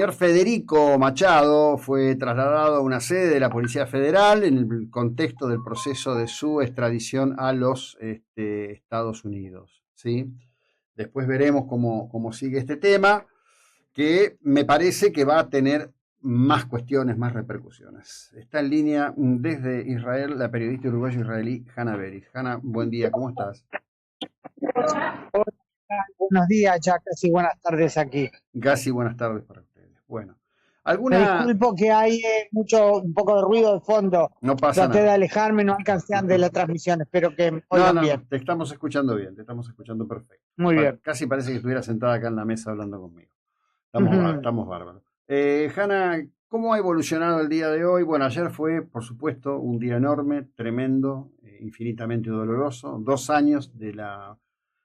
Señor Federico Machado fue trasladado a una sede de la Policía Federal en el contexto del proceso de su extradición a los Estados Unidos, ¿sí? Después veremos cómo sigue este tema, que me parece que va a tener más cuestiones, más repercusiones. Está en línea desde Israel la periodista uruguayo-israelí Hanna Beris. Hanna, buen día, ¿cómo estás? Hola, buenos días, ya casi buenas tardes aquí. Casi buenas tardes para ustedes. Bueno, Me alguna... disculpo que hay un poco de ruido de fondo. No pasa Traté de nada. alejarme, no alcancé a ver la transmisión. Espero que No, oigan no, no, bien. te estamos escuchando bien, te estamos escuchando perfecto. Muy bien. Casi parece que estuviera sentada acá en la mesa hablando conmigo. Ujú. Estamos bárbaros. Hanna, ¿cómo ha evolucionado el día de hoy? Bueno, ayer fue, por supuesto, un día enorme, tremendo, infinitamente doloroso. 2 años de la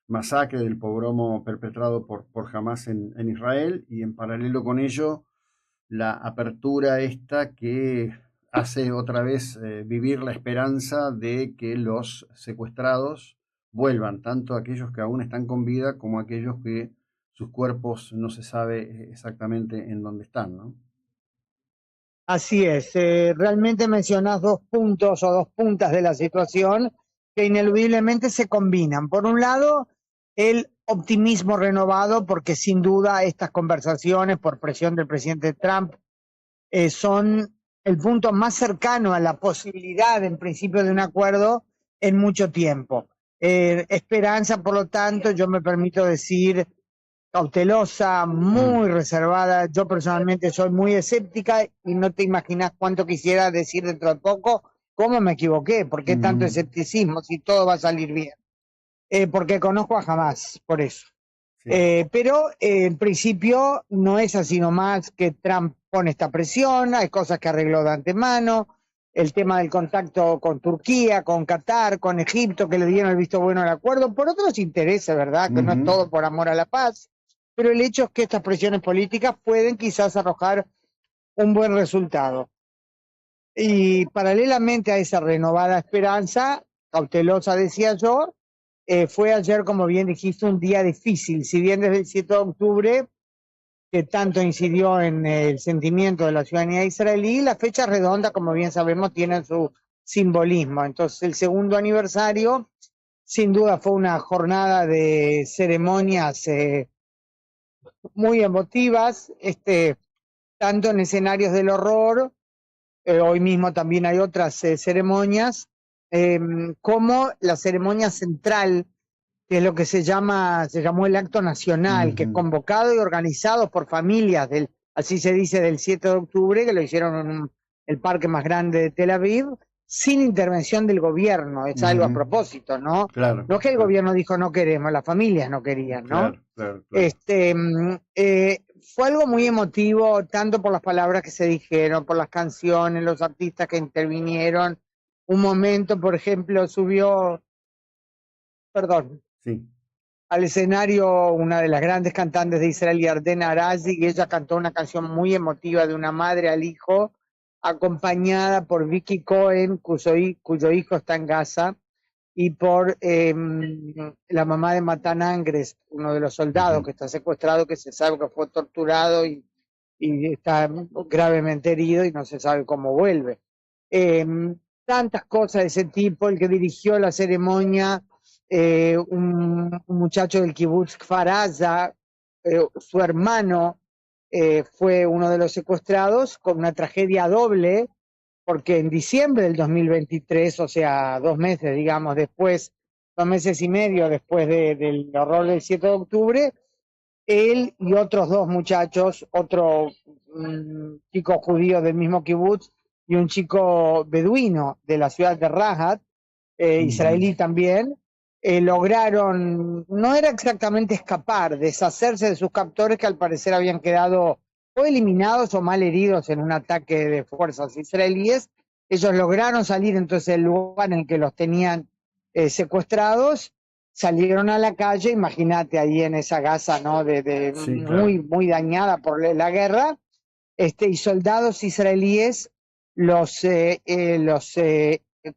masacre del pogromo perpetrado por Hamas en Israel y en paralelo con ello la apertura esta que hace otra vez vivir la esperanza de que los secuestrados vuelvan, tanto aquellos que aún están con vida como aquellos que sus cuerpos no se sabe exactamente en dónde están, ¿no? Así es. Realmente mencionás dos puntos o dos puntas de la situación que ineludiblemente se combinan. Por un lado, el optimismo renovado, porque sin duda estas conversaciones, por presión del presidente Trump, son el punto más cercano a la posibilidad, en principio, de un acuerdo en mucho tiempo. Esperanza, por lo tanto, yo me permito decir, cautelosa, Mm. muy reservada. Yo personalmente soy muy escéptica y no te imaginas cuánto quisiera decir dentro de poco cómo me equivoqué, por qué tanto Mm. escepticismo si todo va a salir bien. Porque conozco a Jamás, por eso. Sí. Pero en principio no es así nomás que Trump pone esta presión, hay cosas que arregló de antemano, el tema del contacto con Turquía, con Qatar, con Egipto, que le dieron el visto bueno al acuerdo, por otros intereses, ¿verdad? Que no es Ujú. todo por amor a la paz, pero el hecho es que estas presiones políticas pueden quizás arrojar un buen resultado. Y paralelamente a esa renovada esperanza, cautelosa decía yo, fue ayer, como bien dijiste, un día difícil. Si bien desde el 7 de octubre, que tanto incidió en el sentimiento de la ciudadanía israelí, la fecha redonda, como bien sabemos, tiene su simbolismo. Entonces, el segundo aniversario, sin duda, fue una jornada de ceremonias muy emotivas, tanto en escenarios del horror. Hoy mismo también hay otras ceremonias, eh, como la ceremonia central, que es lo que se llamó el acto nacional, que es Ujú. convocado y organizado por familias así se dice, del 7 de octubre, que lo hicieron en el parque más grande de Tel Aviv, sin intervención del gobierno. Es algo a Ujú. propósito, ¿no? Claro, No es que el claro, gobierno dijo no queremos, las familias no querían, ¿no? claro, claro, claro. Este, mm, Fue algo muy emotivo, tanto por las palabras que se dijeron, por las canciones, los artistas que intervinieron. Un momento, por ejemplo, subió, perdón, Sí. al escenario una de las grandes cantantes de Israel, Yardena Arazi, y ella cantó una canción muy emotiva de una madre al hijo, acompañada por Vicky Cohen, cuyo hijo está en Gaza, y por la mamá de Matan Angres, uno de los soldados Ujú. que está secuestrado, que se sabe que fue torturado y está gravemente herido y no se sabe cómo vuelve. Eh, Tantas cosas de ese tipo, el que dirigió la ceremonia, un muchacho del kibbutz Kfar Aza, su hermano fue uno de los secuestrados con una tragedia doble, porque en diciembre del 2023, o sea, 2 meses, digamos, después, 2 meses y medio después del horror del 7 de octubre, él y otros dos muchachos, otro chico judío del mismo kibutz y un chico beduino de la ciudad de Rahat, Ujú. israelí también, lograron, no era exactamente escapar, deshacerse de sus captores que al parecer habían quedado o eliminados o mal heridos en un ataque de fuerzas israelíes. Ellos lograron salir entonces del lugar en el que los tenían secuestrados, salieron a la calle, imagínate ahí en esa Gaza, ¿no? Sí, claro. Muy, muy dañada por la guerra, y soldados israelíes los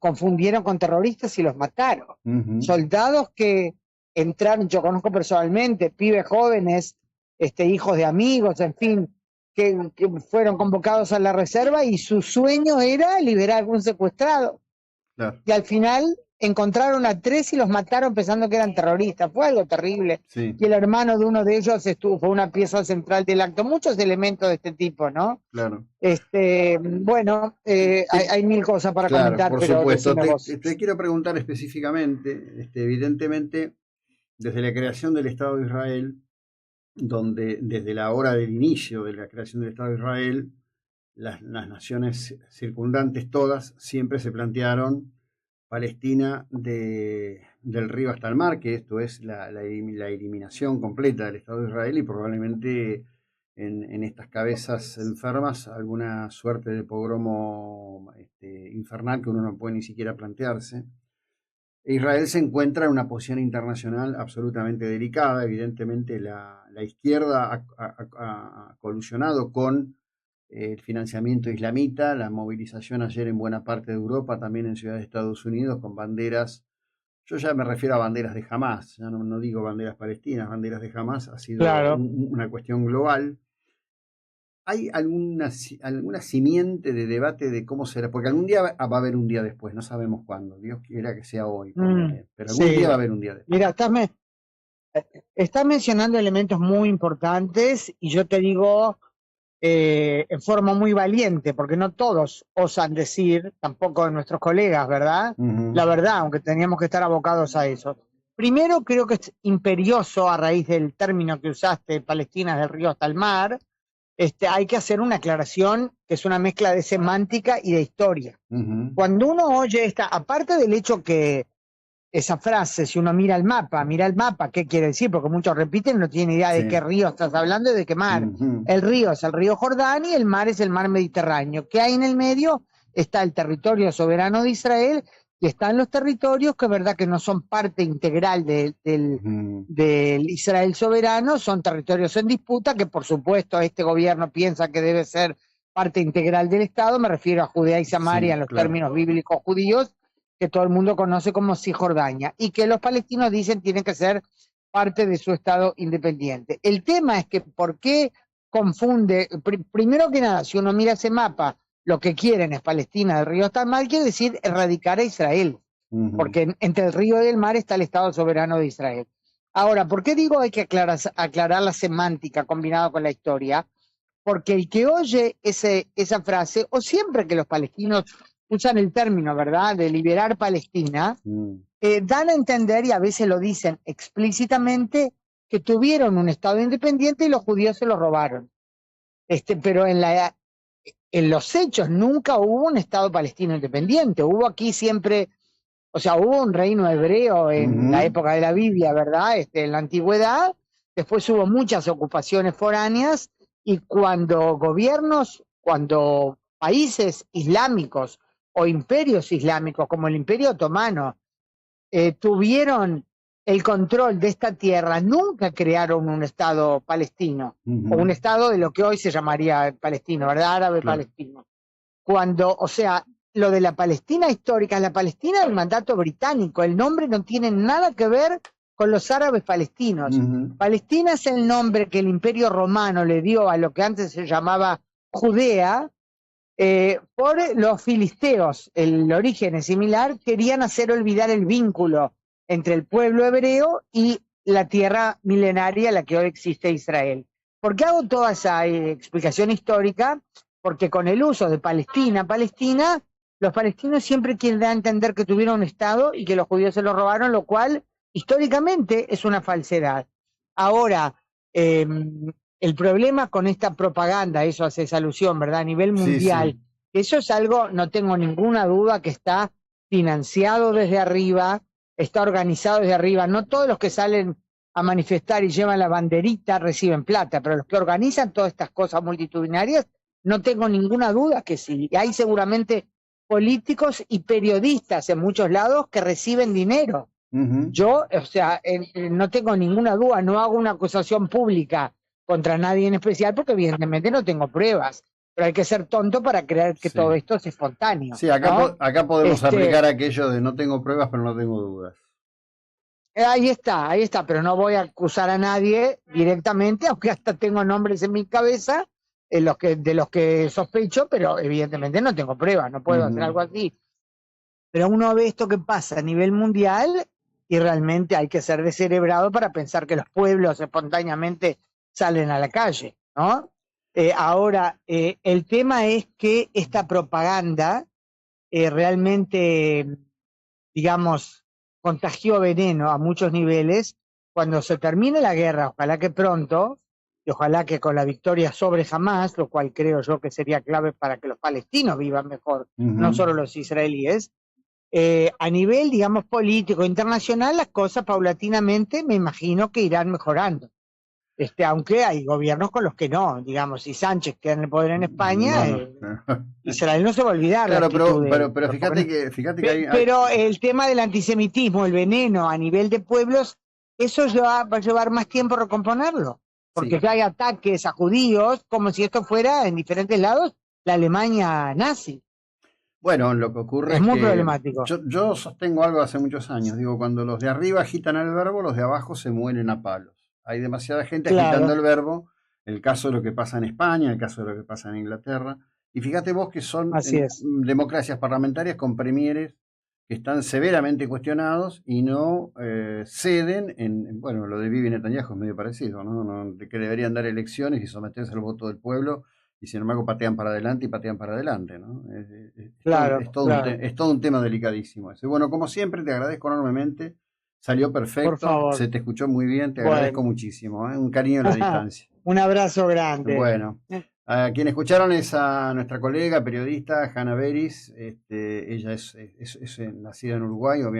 confundieron con terroristas y los mataron. Ujú. Soldados que entraron, yo conozco personalmente, pibes jóvenes, hijos de amigos, en fin, que fueron convocados a la reserva y su sueño era liberar a un secuestrado. Claro. Y al final encontraron a 3 y los mataron pensando que eran terroristas. Fue algo terrible. Sí, Y el hermano de uno de ellos fue una pieza central del acto. Muchos elementos de este tipo, ¿no? claro. Bueno, hay mil cosas para Claro, comentar, por pero supuesto. decime vos. Te quiero preguntar específicamente, evidentemente, desde la creación del Estado de Israel, donde desde la hora del inicio de la creación del Estado de Israel, las naciones circundantes todas siempre se plantearon Palestina del río hasta el mar, que esto es la eliminación completa del Estado de Israel y probablemente en estas cabezas enfermas alguna suerte de pogromo infernal que uno no puede ni siquiera plantearse. Israel se encuentra en una posición internacional absolutamente delicada. Evidentemente la izquierda ha colusionado con el financiamiento islamita, la movilización ayer en buena parte de Europa, también en Ciudad de Estados Unidos, con banderas. Yo ya me refiero a banderas de Hamás, ya no digo banderas palestinas, banderas de Hamás, ha sido una cuestión global. ¿Hay alguna simiente de debate de cómo será? Porque algún día va a haber un día después, no sabemos cuándo, Dios quiera que sea hoy, pero algún día va a haber un día después. Mira, estás mencionando elementos muy importantes y yo te digo en forma muy valiente, porque no todos osan decir, tampoco de nuestros colegas, ¿verdad? La verdad, aunque teníamos que estar abocados a eso. Primero, creo que es imperioso, a raíz del término que usaste, Palestina del río hasta el mar, hay que hacer una aclaración que es una mezcla de semántica y de historia. Cuando uno oye aparte del hecho que esa frase, si uno mira el mapa, ¿qué quiere decir? Porque muchos repiten, no tienen idea de qué río estás hablando y de qué mar. El río es el río Jordán y el mar es el mar Mediterráneo. ¿Qué hay en el medio? Está el territorio soberano de Israel y están los territorios que es verdad que no son parte integral del Israel soberano, son territorios en disputa que por supuesto este gobierno piensa que debe ser parte integral del Estado, me refiero a Judea y Samaria en los términos bíblicos judíos, que todo el mundo conoce como Cisjordania, y que los palestinos dicen tienen que ser parte de su Estado independiente. El tema es que ¿por qué confunde? Primero que nada, si uno mira ese mapa, lo que quieren es Palestina del río hasta el mar, quiere decir erradicar a Israel, porque entre el río y el mar está el Estado soberano de Israel. Ahora, ¿por qué digo hay que aclarar la semántica combinada con la historia? Porque el que oye esa frase, o siempre que los palestinos usan el término, ¿verdad?, de liberar Palestina, dan a entender, y a veces lo dicen explícitamente, que tuvieron un Estado independiente y los judíos se lo robaron. Pero en los hechos nunca hubo un Estado palestino independiente. Hubo aquí siempre, o sea, hubo un reino hebreo en la época de la Biblia, ¿verdad?, en la antigüedad. Después hubo muchas ocupaciones foráneas y cuando países islámicos o imperios islámicos como el Imperio Otomano tuvieron el control de esta tierra, nunca crearon un Estado palestino o un Estado de lo que hoy se llamaría palestino, ¿verdad? Árabe palestino. O sea, lo de la Palestina histórica, la Palestina del mandato británico, el nombre no tiene nada que ver con los árabes palestinos. Palestina es el nombre que el Imperio Romano le dio a lo que antes se llamaba Judea, por los filisteos. El origen es similar, querían hacer olvidar el vínculo entre el pueblo hebreo y la tierra milenaria, la que hoy existe Israel. ¿Por qué hago toda esa explicación histórica? Porque con el uso de Palestina, los palestinos siempre quieren dar a entender que tuvieron un Estado y que los judíos se lo robaron, lo cual históricamente es una falsedad. Ahora, el problema con esta propaganda, eso hace esa alusión, ¿verdad?, a nivel mundial, eso es algo, no tengo ninguna duda, que está financiado desde arriba, está organizado desde arriba. No todos los que salen a manifestar y llevan la banderita reciben plata, pero los que organizan todas estas cosas multitudinarias, no tengo ninguna duda que sí. Y hay seguramente políticos y periodistas en muchos lados que reciben dinero. Yo, o sea, no tengo ninguna duda, no hago una acusación pública contra nadie en especial porque evidentemente no tengo pruebas, pero hay que ser tonto para creer que todo esto es espontáneo. Sí, acá podemos aplicar aquello de no tengo pruebas pero no tengo dudas. Ahí está, pero no voy a acusar a nadie directamente, aunque hasta tengo nombres en mi cabeza, de los que sospecho, pero evidentemente no tengo pruebas, no puedo hacer algo así. Pero uno ve esto que pasa a nivel mundial y realmente hay que ser descerebrado para pensar que los pueblos espontáneamente salen a la calle, ¿no? Ahora, el tema es que esta propaganda realmente, digamos, contagió veneno a muchos niveles. Cuando se termine la guerra, ojalá que pronto, y ojalá que con la victoria sobre Hamás, lo cual creo yo que sería clave para que los palestinos vivan mejor, no solo los israelíes, a nivel, digamos, político internacional, las cosas paulatinamente me imagino que irán mejorando. Aunque hay gobiernos con los que no, digamos, si Sánchez queda en el poder en España, Israel no se va a olvidar claro, la actitud pero fíjate que pero el tema del antisemitismo, el veneno a nivel de pueblos, eso va a llevar más tiempo recomponerlo, porque sí. ya hay ataques a judíos, como si esto fuera en diferentes lados la Alemania nazi. Bueno, lo que ocurre Es es muy que problemático. yo sostengo algo hace muchos años. Digo, cuando los de arriba agitan el verbo, los de abajo se mueren a palos. Hay demasiada gente agitando el verbo. El caso de lo que pasa en España, el caso de lo que pasa en Inglaterra. Y fíjate vos que son democracias parlamentarias con premieres que están severamente cuestionados y no ceden bueno, lo de Bibi Netanyahu es medio parecido, ¿no? Que deberían dar elecciones y someterse al voto del pueblo, y sin embargo patean para adelante y patean para adelante, ¿no? Es todo un tema delicadísimo ese. Bueno, como siempre, te agradezco enormemente. Salió perfecto, por favor. Se te escuchó muy bien, te agradezco muchísimo, ¿eh? Un cariño a la distancia. Un abrazo grande. Bueno, a quien escucharon es a nuestra colega periodista Hanna Beris. Ella es nacida en Uruguay, obviamente.